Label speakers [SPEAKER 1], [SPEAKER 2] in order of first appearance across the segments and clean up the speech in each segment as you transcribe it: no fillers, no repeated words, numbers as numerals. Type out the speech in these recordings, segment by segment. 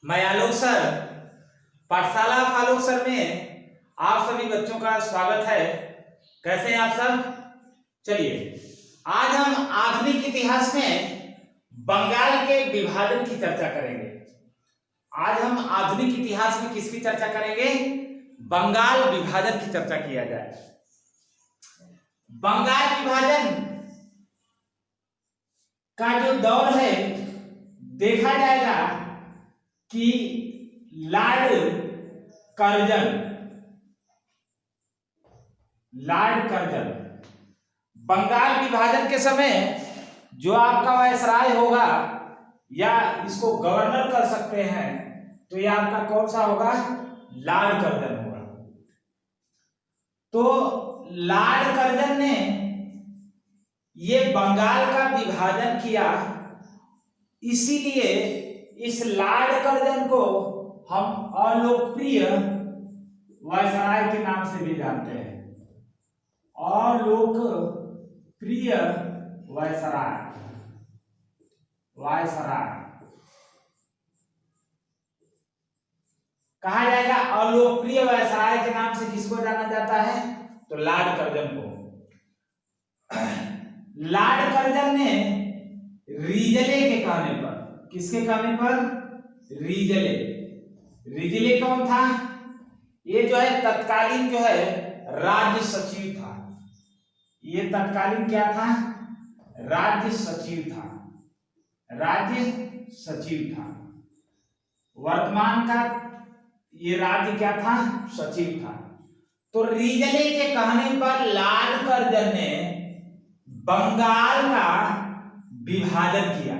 [SPEAKER 1] मैं आलोक सर पाठशाला आलोक सर में आप सभी बच्चों का स्वागत है। कैसे हैं आप सब? चलिए आज हम आधुनिक इतिहास में बंगाल के विभाजन की चर्चा करेंगे। आज हम आधुनिक इतिहास में किसकी चर्चा करेंगे? बंगाल विभाजन की चर्चा किया जाए। बंगाल विभाजन का जो दौर है देखा जाएगा कि लॉर्ड कर्जन बंगाल विभाजन के समय जो आपका वायसराय होगा या इसको गवर्नर कर सकते हैं, तो ये आपका कौन सा होगा? लॉर्ड कर्जन होगा। तो लॉर्ड कर्जन ने ये बंगाल का विभाजन किया, इसीलिए इस लॉर्ड कर्जन को हम अलोकप्रिय वायसराय के नाम से भी जानते हैं। अलोकप्रिय वायसराय कहा जाएगा। अलोकप्रिय वायसराय के नाम से किसको जाना जाता है? तो लॉर्ड कर्जन को। लॉर्ड कर्जन ने रीजले के कहने पर, किसके कहने पर? रीजले कौन था? ये जो है तत्कालीन जो है राज्य सचिव था। ये तत्कालीन क्या था? राज्य सचिव था। वर्तमान का ये राज्य क्या था? सचिव था। तो रीजले के कहने पर लॉर्ड कर्जन ने बंगाल का विभाजन किया।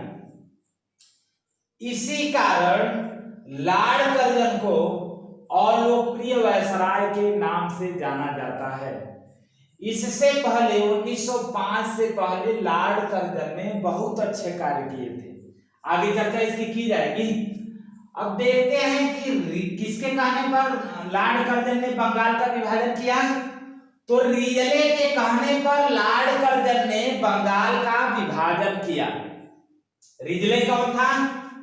[SPEAKER 1] इसी कारण लॉर्ड कर्जन को अलोकप्रिय वायसराय के नाम से जाना जाता है। इससे पहले 1905 से पहले लॉर्ड कर्जन ने बहुत अच्छे कार्य किए थे। आगे चर्चा इसकी की जाएगी। अब देखते हैं कि किसके कहने पर लॉर्ड कर्जन ने बंगाल का विभाजन किया। तो रीजले के कहने पर लॉर्ड कर्जन ने बंगाल का विभाजन किया। रीजले कौन था?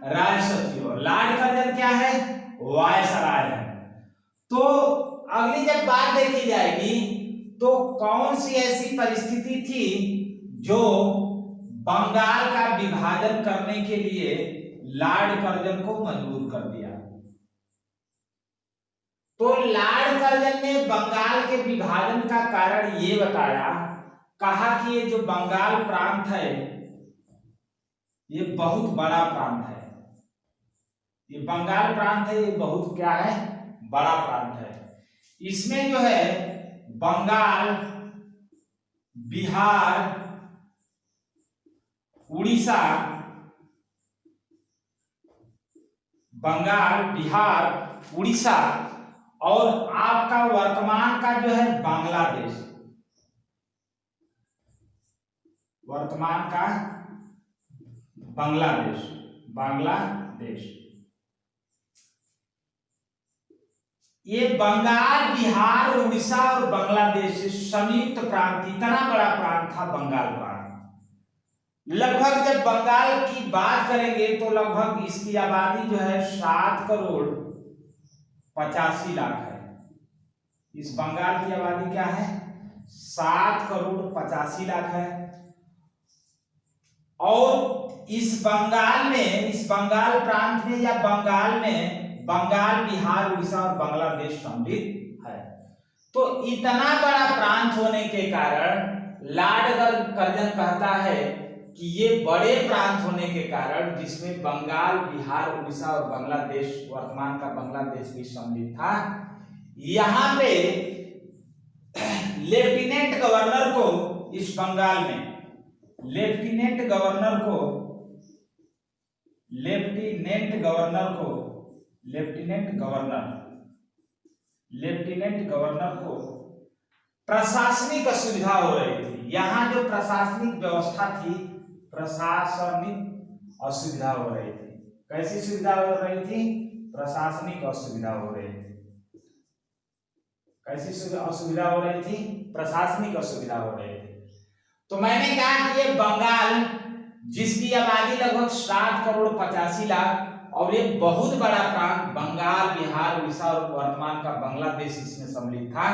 [SPEAKER 1] राज्य सचिव। लॉर्ड कर्जन क्या है? वायसराय है। तो अगली जब बात देखी जाएगी तो कौन सी ऐसी परिस्थिति थी जो बंगाल का विभाजन करने के लिए लॉर्ड कर्जन को मजबूर कर दिया। तो लॉर्ड कर्जन ने बंगाल के विभाजन का कारण ये बताया, कहा कि ये जो बंगाल प्रांत है ये बहुत बड़ा प्रांत है। ये बंगाल प्रांत है, ये बहुत क्या है? बड़ा प्रांत है। इसमें जो है बंगाल, बिहार, उड़ीसा, और आपका वर्तमान का जो है बांग्लादेश, बांग्लादेश। ये बंगाल, बिहार, उड़ीसा और बांग्लादेश संयुक्त प्रांत, इतना बड़ा प्रांत था बंगाल प्रांत। लगभग जब बंगाल की बात करेंगे तो लगभग इसकी आबादी जो है 7 करोड़ 85 लाख है। इस बंगाल की आबादी क्या है? 7 करोड़ 85 लाख है। और इस बंगाल प्रांत में या बंगाल में बंगाल, बिहार, उड़ीसा और बांग्लादेश सम्मिलित है। तो इतना बड़ा प्रांत होने के कारण लॉर्ड कर्जन कहता है कि ये बड़े प्रांत होने के कारण, जिसमें बंगाल, बिहार, उड़ीसा और बांग्लादेश, वर्तमान का बांग्लादेश भी सम्मिलित था, यहाँ पे लेफ्टिनेंट गवर्नर को, इस बंगाल में लेफ्टिनेंट गवर्नर को प्रशासनिक असुविधा हो रही थी। यहाँ जो प्रशासनिक व्यवस्था थी, प्रशासनिक असुविधा हो रही थी। कैसी सुविधा हो रही थी? प्रशासनिक असुविधा हो रही थी। कैसी असुविधा हो रही थी? प्रशासनिक असुविधा हो रही थी। तो मैंने कहा कि ये बंगाल, जिसकी आबादी लगभग 7 करोड़ 85 लाख और ये बहुत बड़ा प्रांत बंगाल, बिहार, उड़ीसा और वर्तमान का बांग्लादेश इसमें सम्मिलित था।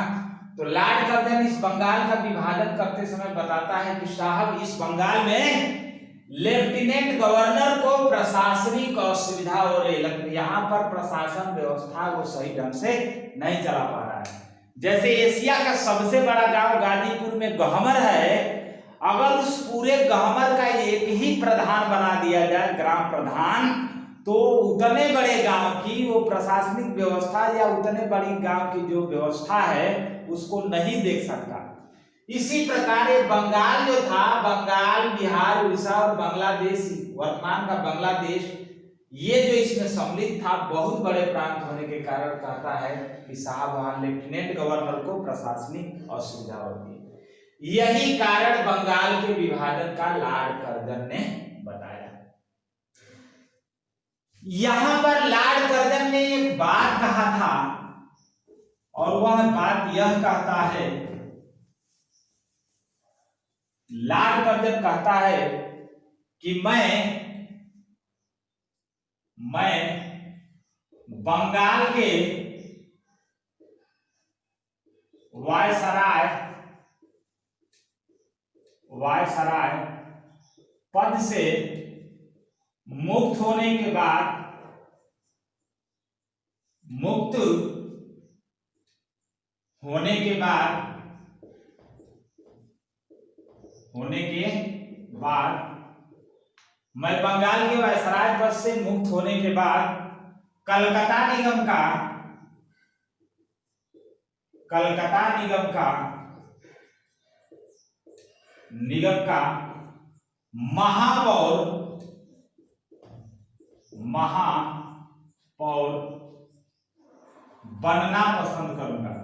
[SPEAKER 1] तो लॉर्ड कर्जन इस बंगाल का विभाजन करते समय बताता है कि साहब इस बंगाल में लेफ्टिनेंट गवर्नर को प्रशासनिक असुविधा हो रही, यहाँ पर प्रशासन व्यवस्था वो सही ढंग से नहीं चला पा रहा है। जैसे एशिया का सबसे बड़ा गांव गाजीपुर में गहमर है, अगर उस पूरे गहमर का एक ही प्रधान बना दिया जाए, ग्राम प्रधान, तो उतने बड़े गांव की वो प्रशासनिक व्यवस्था या उतने बड़ी गांव की जो व्यवस्था है उसको नहीं देख सकता। इसी प्रकार ये बंगाल जो था, बंगाल, बिहार, उड़ीसा और बांग्लादेश, वर्तमान का बांग्लादेश, ये जो इसमें सम्मिलित था, बहुत बड़े प्रांत होने के कारण कहता है कि साहब वहां लेफ्टिनेंट गवर्नर को प्रशासनिक असुविधा होती है। यही कारण बंगाल के विभाजन का लॉर्ड कर्जन ने बताया। यहां पर लॉर्ड कर्जन ने एक बात कहा था और वह बात यह कहता है, लॉर्ड कर्जन कहता है कि मैं बंगाल के वायसराय पद से मुक्त होने के बाद मैं बंगाल के वायसराय पद से मुक्त होने के बाद कलकत्ता निगम का महापौर बनना पसंद करूंगा।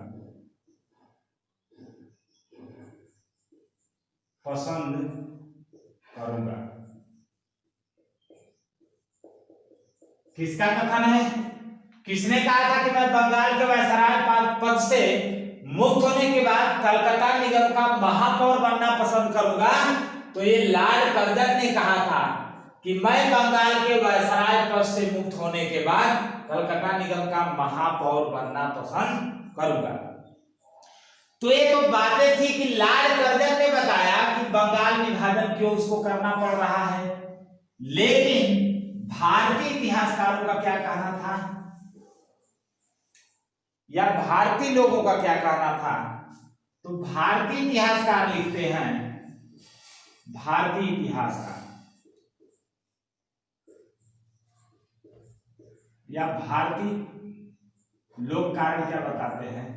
[SPEAKER 1] किसका कथन है? किसने कहा था कि मैं बंगाल के वायसराय पद से मुक्त होने के बाद कलकत्ता निगम का महापौर बनना पसंद करूंगा? तो ये लॉर्ड कर्जन ने कहा था कि मैं बंगाल के वायसराय पद से मुक्त होने के बाद कलकत्ता निगम का महापौर बनना पसंद करूंगा। तो ये तो बातें थी कि लॉर्ड कर्जन ने बताया कि बंगाल विभाजन क्यों उसको करना पड़ रहा है, लेकिन भारतीय इतिहासकारों का क्या कहना था या भारतीय लोगों का क्या कहना था? तो भारतीय इतिहासकार लिखते हैं, भारतीय इतिहासकार या भारतीय लोक कार्य क्या बताते हैं?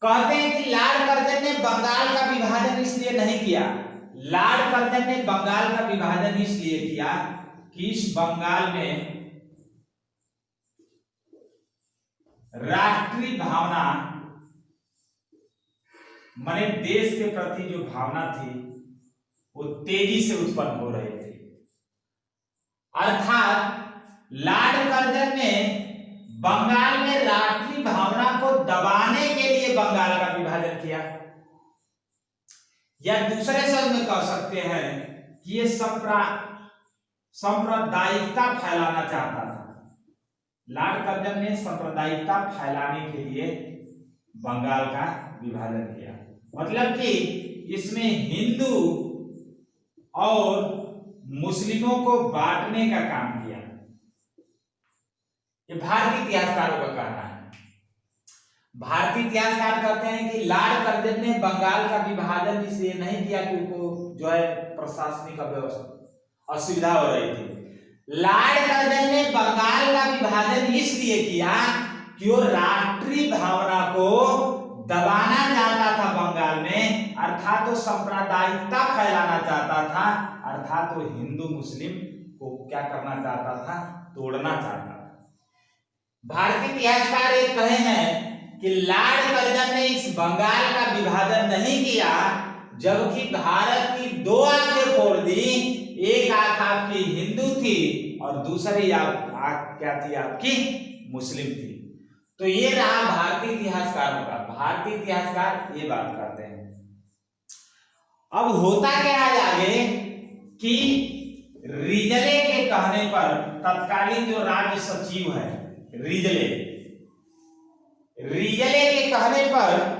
[SPEAKER 1] कहते हैं कि लॉर्ड कर्जन ने बंगाल का विभाजन इसलिए नहीं किया, लॉर्ड कर्जन ने बंगाल का विभाजन इसलिए किया कि इस बंगाल में राष्ट्रीय भावना, माने देश के प्रति जो भावना थी वो तेजी से उत्पन्न हो रही थी। अर्थात लॉर्ड कर्जन ने बंगाल में राष्ट्रीय भावना को दबाने के लिए बंगाल का विभाजन किया, या दूसरे शब्द में कह सकते हैं कि ये सांप्रदायिकता फैलाना चाहता था। लॉर्ड कर्जन ने सांप्रदायिकता फैलाने के लिए बंगाल का विभाजन किया, मतलब कि इसमें हिंदू और मुस्लिमों को बांटने का काम किया। ये भारतीय इतिहासकारों का कहना है। भारतीय इतिहासकार कहते हैं कि लॉर्ड कर्जन ने बंगाल का विभाजन इसलिए नहीं किया कि उनको जो है प्रशासनिक व्यवस्था असुविधा हो रही थी। लॉर्ड कर्जन ने बंगाल का विभाजन इसलिए किया कि वो राष्ट्रीय भावना को दबाना चाहता था बंगाल में, अर्थात वो सांप्रदायिकता फैलाना चाहता था, अर्थात वो हिंदू मुस्लिम को क्या करना चाहता था, तोड़ना चाहता था। भारतीय इतिहासकार ये कहे हैं कि लॉर्ड कर्जन ने इस बंगाल का विभाजन नहीं किया, जबकि भारत की दो आंखें फोड़ दी, एक आंख आपकी हिंदू थी और दूसरी आंख क्या थी, आपकी मुस्लिम थी। तो ये रहा भारतीय इतिहासकारों का। भारतीय इतिहासकार ये बात करते हैं। अब होता क्या है आगे कि रिजले के कहने पर तत्कालीन जो राज्य सचिव है रिजले के कहने पर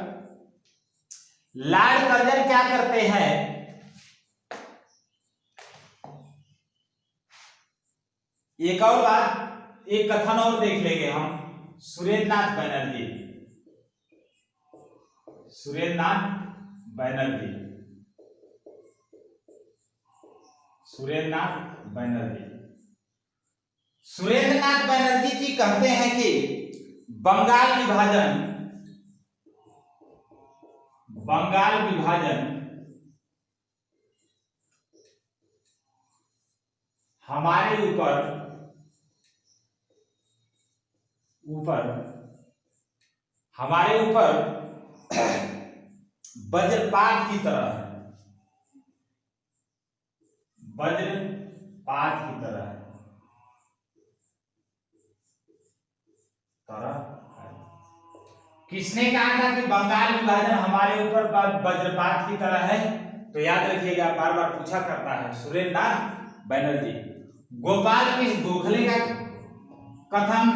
[SPEAKER 1] लॉर्ड कर्जन क्या करते हैं, एक और बात, एक कथन और देख लेंगे हम। सुरेंद्रनाथ बनर्जी जी कहते हैं कि बंगाल विभाजन हमारे ऊपर वज्रपात की तरह है, किसने कहा था कि बंगाल विभाजन हमारे ऊपर वज्रपात की तरह है? तो याद रखिएगा, बार बार पूछा करता है, सुरेंद्रनाथ बनर्जी। गोपाल कृष्ण गोखले का कथन,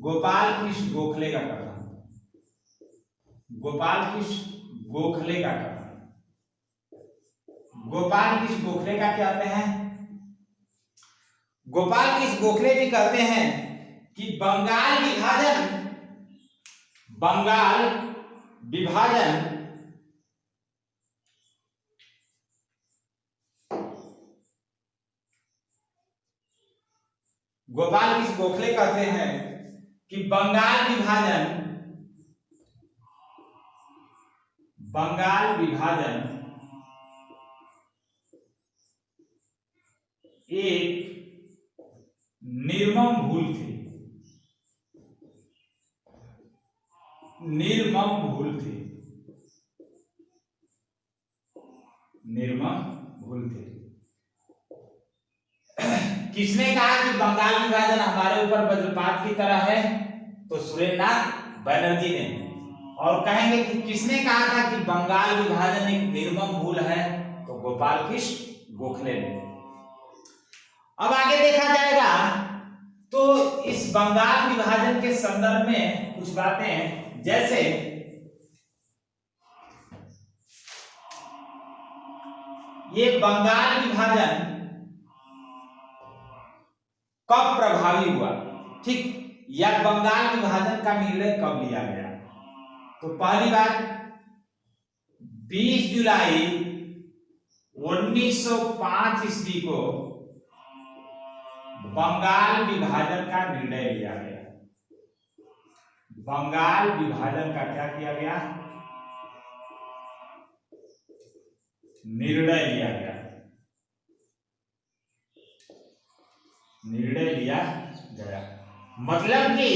[SPEAKER 1] गोपाल कृष्ण गोखले का कहते हैं, गोपाल कृष्ण गोखले जी कहते हैं कि बंगाल विभाजन गोपाल कृष्ण गोखले कहते हैं कि बंगाल विभाजन एक निर्मम भूल थी, किसने कहा कि बंगाल विभाजन हमारे ऊपर वज्रपात की तरह है? तो सुरेंद्रनाथ बनर्जी ने। और कहेंगे कि किसने कहा था कि बंगाल विभाजन एक निर्मम भूल है? तो गोपाल कृष्ण गोखले ने। अब आगे देखा जाएगा तो इस बंगाल विभाजन के संदर्भ में कुछ बातें, जैसे ये बंगाल विभाजन कब प्रभावी हुआ, ठीक, या बंगाल विभाजन का निर्णय कब लिया गया? तो पहली बात 20 जुलाई 1905 ईस्वी को बंगाल विभाजन का निर्णय लिया गया। बंगाल विभाजन का क्या किया गया? निर्णय लिया गया। मतलब कि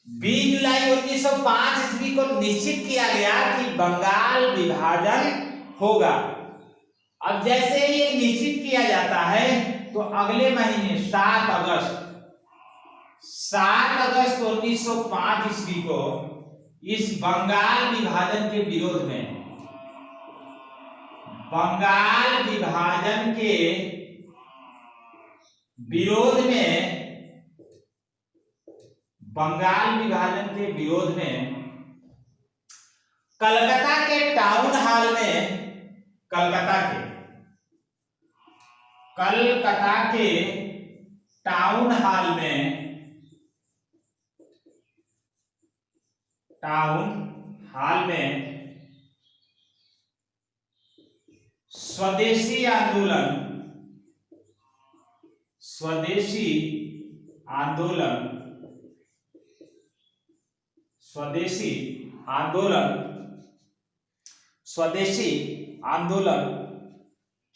[SPEAKER 1] 20 जुलाई 1905 ईस्वी को निश्चित किया गया कि बंगाल विभाजन होगा। अब जैसे ये निश्चित किया जाता है तो अगले महीने 7 अगस्त 1905 ईस्वी को इस बंगाल विभाजन के विरोध में कलकत्ता के टाउन हॉल में स्वदेशी आंदोलन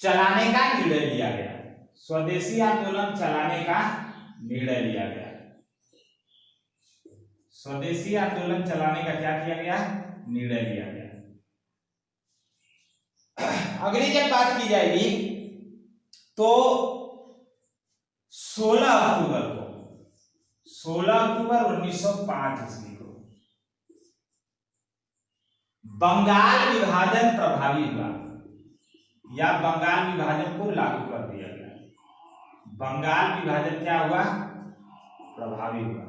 [SPEAKER 1] चलाने का निर्णय लिया गया। स्वदेशी आंदोलन चलाने का निर्णय लिया गया। स्वदेशी आंदोलन चलाने का क्या किया गया? निर्णय लिया गया। अगली जब बात की जाएगी तो 16 अक्टूबर 1905 ईस्वी को बंगाल विभाजन प्रभावी हुआ। या बंगाल विभाजन को लागू कर दिया गया। बंगाल विभाजन क्या हुआ? प्रभावी हुआ।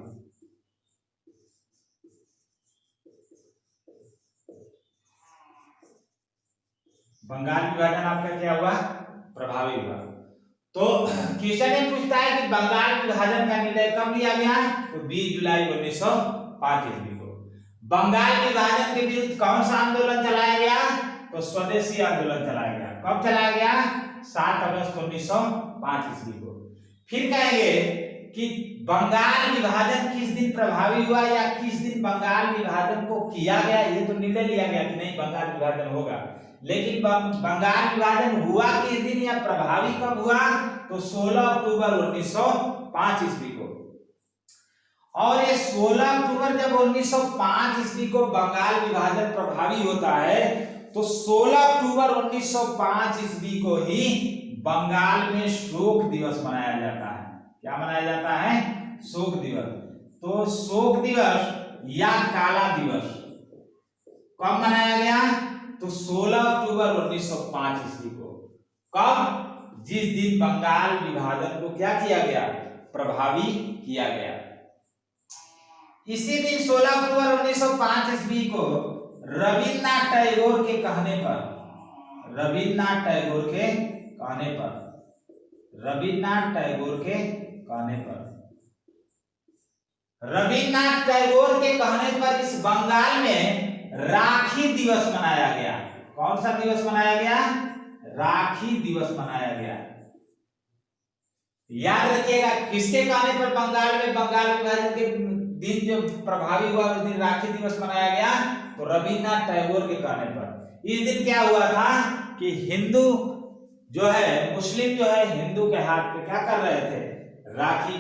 [SPEAKER 1] बंगाल विभाजन आपका क्या हुआ? प्रभावी हुआ। तो क्वेश्चन में पूछता है कि बंगाल विभाजन का निर्णय कब लिया गया? तो 20 जुलाई 1905 ईस्वी को। बंगाल विभाजन के विरुद्ध कौन सा आंदोलन चलाया गया? तो स्वदेशी आंदोलन चलाया गया। कब चलाया गया? 7 अगस्त 1905 ईस्वी को। फिर कहेंगे कि बंगाल विभाजन किस दिन प्रभावी हुआ या किस दिन बंगाल विभाजन को किया गया? ये तो निर्णय लिया गया कि नहीं बंगाल विभाजन होगा, लेकिन बंगाल विभाजन हुआ किस दिन या प्रभावी कब हुआ? तो 16 अक्टूबर 1905 ईस्वी को। और ये 16 अक्टूबर जब 1905 ईस्वी को बंगाल विभाजन प्रभावी होता है, तो 16 अक्टूबर 1905 ईस्वी को ही बंगाल में शोक दिवस मनाया जाता है। क्या मनाया जाता है? शोक दिवस। तो शोक दिवस या काला दिवस कब मनाया गया? तो 16 अक्टूबर 1905 ईस्वी को। कब? जिस दिन बंगाल विभाजन को क्या किया गया? प्रभावी किया गया। इसी दिन 16 अक्टूबर 1905 ईस्वी को रविन्द्रनाथ टैगोर के कहने पर, रविन्द्रनाथ टैगोर के कहने पर, रविन्द्रनाथ टैगोर के कहने पर, रविन्द्रनाथ टैगोर के कहने पर इस बंगाल में राखी दिवस मनाया गया। कौन सा दिवस मनाया गया? राखी दिवस मनाया गया। याद रखिएगा, किसके कहने पर बंगाल में बंगाल विभाजन के दिन जो प्रभावी हुआ उस दिन राखी दिवस मनाया गया? तो रविन्द्रनाथ टैगोर के कहने पर। इस दिन क्या हुआ था कि हिंदू जो है, मुस्लिम जो है, हिंदू के हाथ पे क्या कर रहे थे? राखी,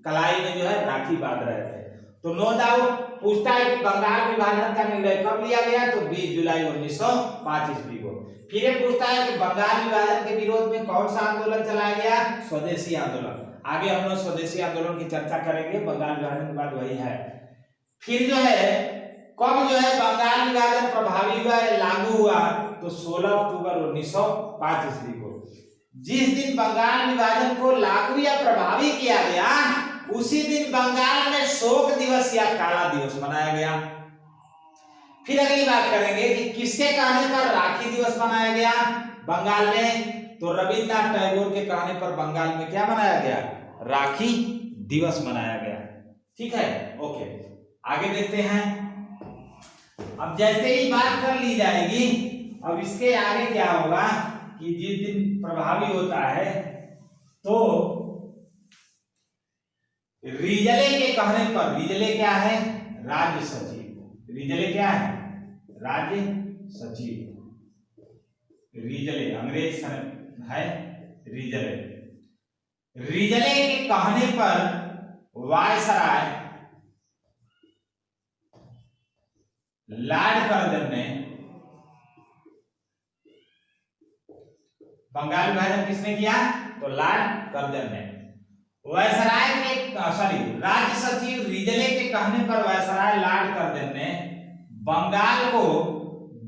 [SPEAKER 1] कलाई में जो है राखी बांध रहे थे। तो नो डाउट पूछता है कि बंगाल विभाजन का निर्णय कब लिया गया? तो 20 जुलाई 1905 ईस्वी को। फिर ये पूछता है कि बंगाल विभाजन के विरोध में कौन सा आंदोलन चलाया गया? स्वदेशी आंदोलन। आगे हम लोग स्वदेशी आंदोलन की चर्चा करेंगे, बंगाल विभाजन के बाद वही है। फिर जो है कब जो है बंगाल विभाजन प्रभावी हुआ या लागू हुआ? तो 16 अक्टूबर 1905 ईस्वी को। जिस दिन बंगाल विभाजन को लागू या प्रभावी किया गया, उसी दिन बंगाल में शोक दिवस या काला दिवस मनाया गया। फिर अगली बात करेंगे कि किसके कहने पर राखी दिवस मनाया गया बंगाल में? तो रविन्द्रनाथ टैगोर के कहने पर बंगाल में क्या मनाया गया? राखी दिवस मनाया गया। ठीक है, ओके, आगे देखते हैं। अब जैसे ही बात कर ली जाएगी, अब इसके आगे क्या होगा कि जिस दिन प्रभावी होता है तो रिजले के कहने पर, रिजले क्या है? राज्य सचिव। रिजले क्या है? राज्य सचिव। रिजले अंग्रेज है रिजले। रिजले के कहने पर वायसराय लॉर्ड कर्जन ने, बंगाल विभाजन किसने किया? तो लॉर्ड कर्जन ने। वायसराय के राज्य सचिव रिजले के कहने पर वायसराय लॉर्ड कर्जन ने बंगाल को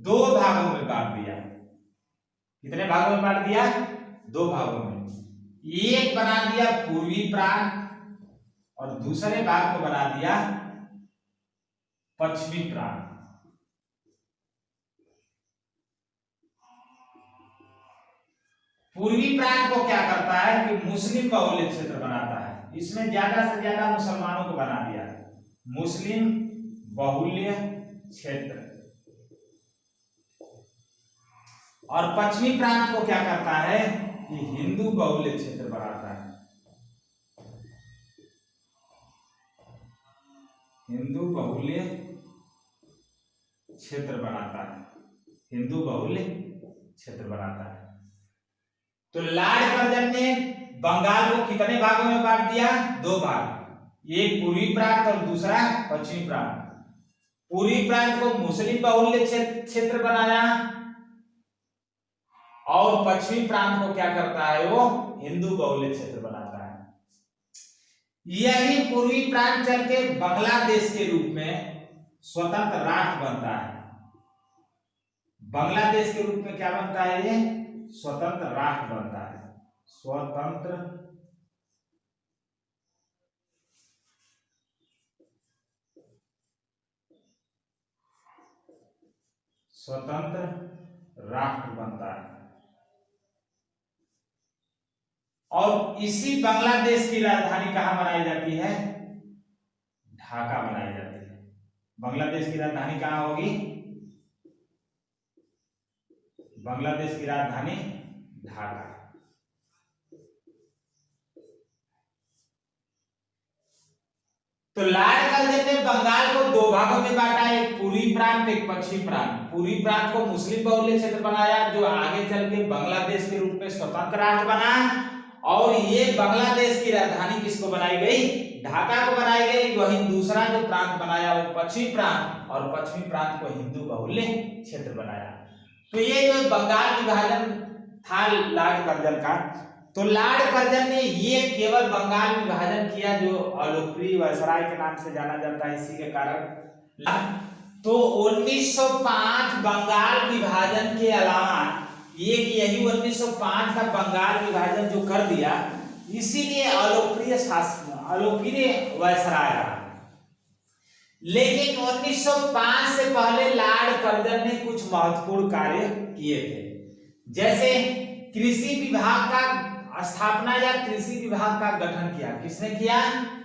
[SPEAKER 1] 2 भागों में बांट दिया। कितने भागों में बांट दिया? 2 भागों में। एक बना दिया पूर्वी प्रांत और दूसरे भाग को बना दिया पश्चिमी प्रांत। पूर्वी प्रांत को क्या करता है कि मुस्लिम बहुल्य क्षेत्र बनाता है, इसमें ज्यादा से ज्यादा मुसलमानों को बना दिया, मुस्लिम बहुल्य क्षेत्र। और पश्चिमी प्रांत को क्या करता है कि हिंदू बहुल्य क्षेत्र बनाता है, हिंदू बहुल्य क्षेत्र बनाता है, हिंदू बहुल्य क्षेत्र बनाता है। तो लॉर्ड कर्जन ने बंगाल को कितने भागों में बांट दिया? 2 भाग, एक पूर्वी प्रांत और दूसरा पश्चिमी प्रांत। पूर्वी प्रांत को मुस्लिम बहुल्य क्षेत्र बनाया और पश्चिमी प्रांत को क्या करता है? वो हिंदू बहुल्य क्षेत्र बनाता है। यही पूर्वी प्रांत चल के बांग्लादेश के रूप में स्वतंत्र राष्ट्र बनता है। बांग्लादेश के रूप में क्या बनता है? ये स्वतंत्र राष्ट्र बनता है, स्वतंत्र राष्ट्र बनता है। और इसी बांग्लादेश की राजधानी कहां बनाई जाती है? ढाका बनाई जाती है। बांग्लादेश की राजधानी कहां होगी? बांग्लादेश की राजधानी ढाका। तो लॉर्ड कर्जन ने बंगाल को दो भागों में बांटा, एक पूर्वी प्रांत एक पश्चिमी प्रांत। पूर्वी प्रांत को मुस्लिम बहुल्य क्षेत्र बनाया जो आगे चल के बांग्लादेश के रूप में स्वतंत्र राष्ट्र बना, और ये बांग्लादेश की राजधानी किसको बनाई गई? ढाका को बनाई गई। वहीं दूसरा जो प्रांत बनाया वो पश्चिमी प्रांत, और पश्चिमी प्रांत को हिंदू बहुल्य क्षेत्र बनाया। तो ये जो बंगाल विभाजन था लॉर्ड कर्जन का, तो लॉर्ड कर्जन ने ये केवल बंगाल विभाजन किया जो अलोकप्रिय वायसराय के नाम से जाना जाता है, इसी के कारण। तो 1905 बंगाल विभाजन के अलावा यही 1905 का बंगाल विभाजन जो कर दिया, इसीलिए अलोकप्रिय शासन, अलोकप्रिय वायसराय रहा। लेकिन 1905 से पहले लॉर्ड कर्जन ने कुछ महत्वपूर्ण कार्य किए थे, जैसे कृषि विभाग का स्थापना या कृषि विभाग का गठन किया। किसने किया?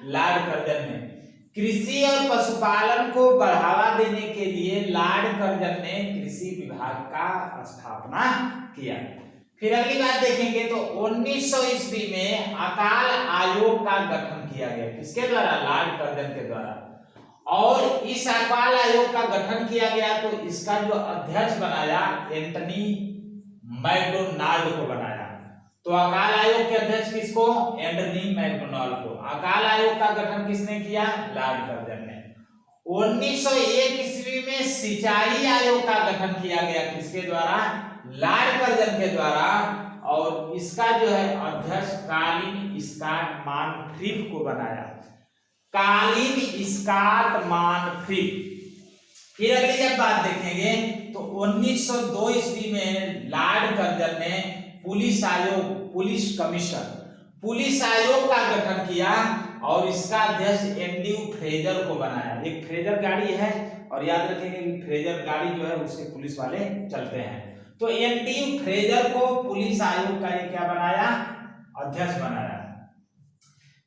[SPEAKER 1] लॉर्ड कर्जन ने। कृषि और पशुपालन को बढ़ावा देने के लिए लॉर्ड कर्जन ने कृषि विभाग का स्थापना किया। फिर अगली बात देखेंगे तो 1900 ईस्वी में अकाल आयोग का गठन किया गया। किसके द्वारा? लॉर्ड कर्जन के द्वारा। और इस अकाल आयोग का गठन किया गया तो इसका जो अध्यक्ष बनाया एंटनी मैकडोनाल्ड को बनाया। तो अकाल आयोग के अध्यक्ष किसको? एंटनी मैकडोनाल्ड को। अकाल आयोग का गठन किसने किया? लॉर्ड कर्जन ने। 1901 ईस्वी में सिंचाई आयोग का गठन किया गया। किसके द्वारा? लॉर्ड कर्जन के द्वारा। और इसका जो है अध्यक्ष कालीन स्कॉट मॉनफ्रिप को बनाया। कालीन स्कॉट मॉनफ्रिप। फिर अगली जब बात देखेंगे तो 1902 ईस्वी में लॉर्ड कर्जन ने पुलिस आयोग, पुलिस कमीशन, पुलिस आयोग का गठन किया और इसका अध्यक्ष एंड्रयू फ्रेजर को बनाया। एक फ्रेजर गाड़ी है और याद रखेंगे कि फ्रेजर गाड़ी जो है उससे पुलिस वाले चलते हैं। तो एंड्रयू फ्रेजर को पुलिस आयोग का ये क्या बनाया? अध्यक्ष बनाया।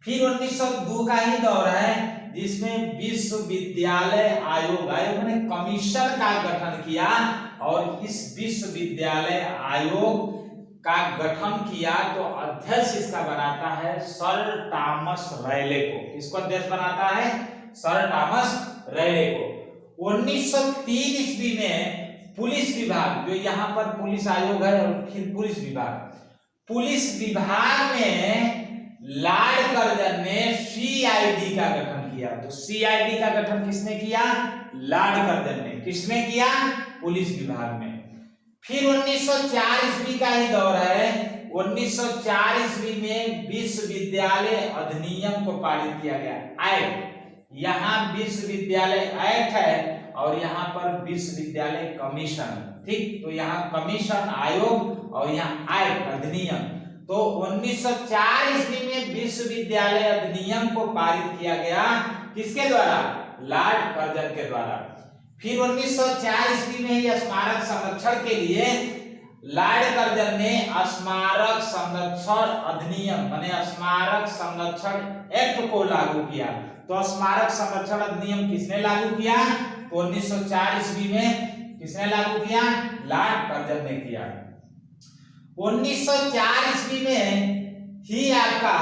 [SPEAKER 1] फिर 1902 का ही दौर है जिसमें विश्वविद्यालय आयोग, आयोग ने कमीशन का गठन किया और इस विश्वविद्यालय आयोग का गठन किया तो अध्यक्ष इसका बनाता है सर थॉमस रैले को। किसको अध्यक्ष बनाता है? सर थॉमस रैले को। 1903 ईस्वी में पुलिस विभाग, जो यहाँ पर पुलिस आयोग है और फिर पुलिस विभाग में लॉर्ड कर्जन ने सीआईडी का गठन किया। तो सीआईडी का गठन किसने किया? लॉर्ड कर्जन ने। किसने किया? पुलिस विभाग में। फिर 1904 ईस्वी का ही दौर है। 1904 ईस्वी में विश्वविद्यालय अधिनियम को पारित किया गया, एक्ट। यहाँ विश्वविद्यालय एक्ट है और यहाँ पर विश्वविद्यालय कमीशन, ठीक। तो यहाँ कमीशन आयोग और यहाँ एक्ट अधिनियम। तो 1904 ईस्वी में विश्वविद्यालय अधिनियम को पारित किया गया। किसके द्वारा? लॉर्ड कर्जन के द्वारा। फिर 1904 ईस्वी में ही स्मारक संरक्षण के लिए लॉर्ड कर्जन ने स्मारक संरक्षण अधिनियम माने स्मारक संरक्षण एक्ट को लागू किया। तो स्मारक संरक्षण अधिनियम किसने लागू किया? तो 1904 ईस्वी में किसने लागू किया? लॉर्ड कर्जन ने किया। 1904 ईस्वी में ही आपका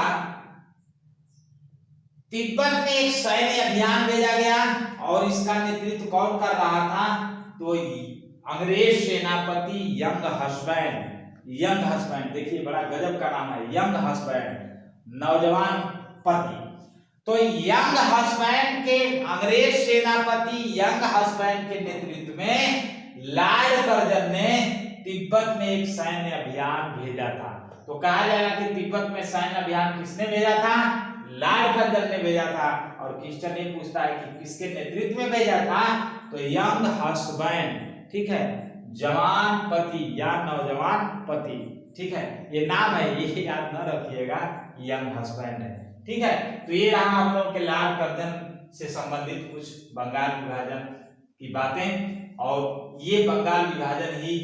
[SPEAKER 1] तिब्बत में एक सैन्य अभियान भेजा गया और इसका नेतृत्व कौन कर रहा था? तो अंग्रेज सेनापति यंग हस्बैंड, देखिए बड़ा गजब का नाम है, यंग हस्बैंड, नौजवान पति। तो यंग हस्बैंड के, अंग्रेज सेनापति यंग हस्बैंड के नेतृत्व में लॉर्ड कर्जन ने तिब्बत में एक सैन्य अभियान भेजा था। तो कहा जाएगा कि तिब्बत में सैन्य अभियान किसने भेजा था? लॉर्ड कर्जन ने भेजा था। और क्वेश्चन ये पूछता है कि किसके नेतृत्व में भेजा था? तो यंग हस्बैंड, ठीक है, जवान पति या नौजवान पति, ठीक है। ये नाम है, ये याद न रखिएगा, यंग हस्बैंड है, ठीक है। तो ये रहा हम लोग के लाड़ कर्जन से संबंधित कुछ बंगाल विभाजन की बातें। और ये बंगाल विभाजन ही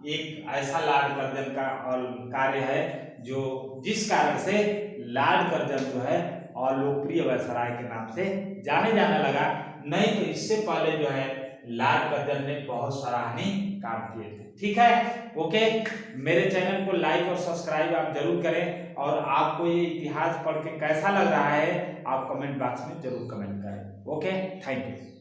[SPEAKER 1] एक ऐसा लाड़ कर्जन का और कार्य है जो जिस कारण से लाड़ कर्जन जो है और लोकप्रिय वायसराय के नाम से जाने जाने लगा। नहीं तो इससे पहले जो है लाड़ कर्जन ने बहुत सराहनीय काम किए थे, ठीक है। ओके, मेरे चैनल को लाइक और सब्सक्राइब आप जरूर करें, और आपको ये इतिहास पढ़ के कैसा लग रहा है आप कमेंट बॉक्स में जरूर कमेंट करें। Okay, thank you.